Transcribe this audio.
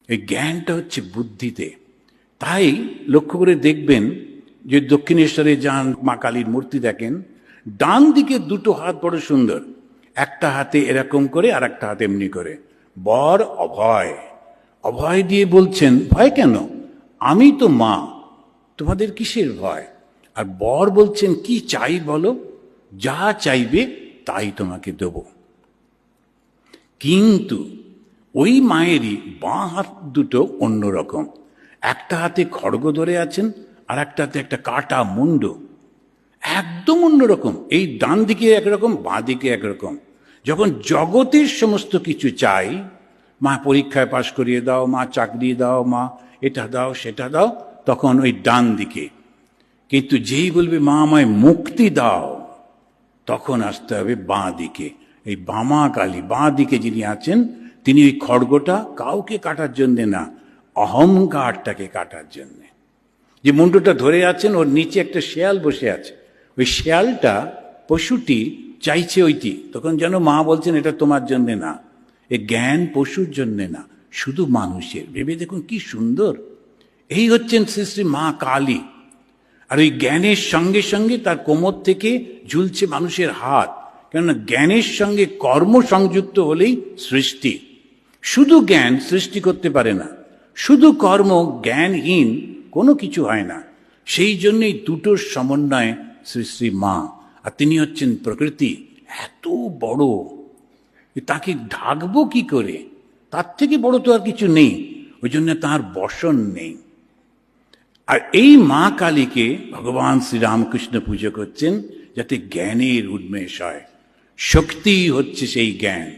এই জ্ঞানটা হচ্ছে বুদ্ধিতে। তাই লক্ষ্য করে দেখবেন যে দক্ষিণেশ্বরে যান, মা কালীর মূর্তি দেখেন, ডান দিকে দুটো হাত বড় সুন্দর, একটা হাতে এরকম করে আর একটা হাতে এমনি করে। বর অভয়, অভয় দিয়ে বলছেন ভয় কেন, আমি তো মা, তোমাদের কিসের ভয়? আর বর বলছেন কি চাই বলো, যা চাইবে তাই তোমাকে দেব। কিন্তু ওই মায়েরই বাঁ হাত দুটো অন্যরকম, একটা হাতে খড়গ ধরে আছেন আর একটা হাতে একটা কাটা মুন্ড, একদম অন্যরকম। এই ডান দিকে একরকম, বাঁ দিকে একরকম। যখন জগতের সমস্ত কিছু চাই, মা পরীক্ষায় পাশ করিয়ে দাও, মা চাকরি দাও, মা এটা দাও সেটা দাও, তখন ওই ডান দিকে। কিন্তু যেই বলবে মা আমায় মুক্তি দাও, তখন আসতে হবে বাঁ দিকে। এই বামা কালী বাঁ দিকে যিনি আছেন, তিনি ওই খড়গটা কাউকে কাটার জন্যে না, অহংকারটাকে কাটার জন্যে। যে মুন্ডটা ধরে আছেন, ওর নিচে একটা শেয়াল বসে আছে, ওই শেয়ালটা পশুটি চাইছে ওইটি, তখন যেন মা বলছেন এটা তোমার জন্যে না, এ জ্ঞান পশুর জন্যে না, শুধু মানুষের। ভেবে দেখুন কি সুন্দর। এই হচ্ছেন শ্রী শ্রী মা কালী। আর ওই জ্ঞানের সঙ্গে সঙ্গে তার কোমর থেকে ঝুলছে মানুষের হাত, কেননা জ্ঞানের সঙ্গে কর্ম সংযুক্ত হলেই সৃষ্টি। শুধু জ্ঞান সৃষ্টি করতে পারে না, শুধু কর্ম জ্ঞানহীন কোনো কিছু হয় না। সেই জন্যই দুটোর সমন্বয়ে শ্রী শ্রী মা। আর তিনি হচ্ছেন প্রকৃতি, এত বড়, তাকে ঢাকবো কি করে, তার থেকে বড় তো আর কিছু নেই, ওই জন্য তাঁর বসন নেই। আর এই মা কালীকে ভগবান শ্রীরামকৃষ্ণ পুজো করছেন যাতে জ্ঞানের উন্মেষ হয়। শক্তি হচ্ছে সেই জ্ঞান।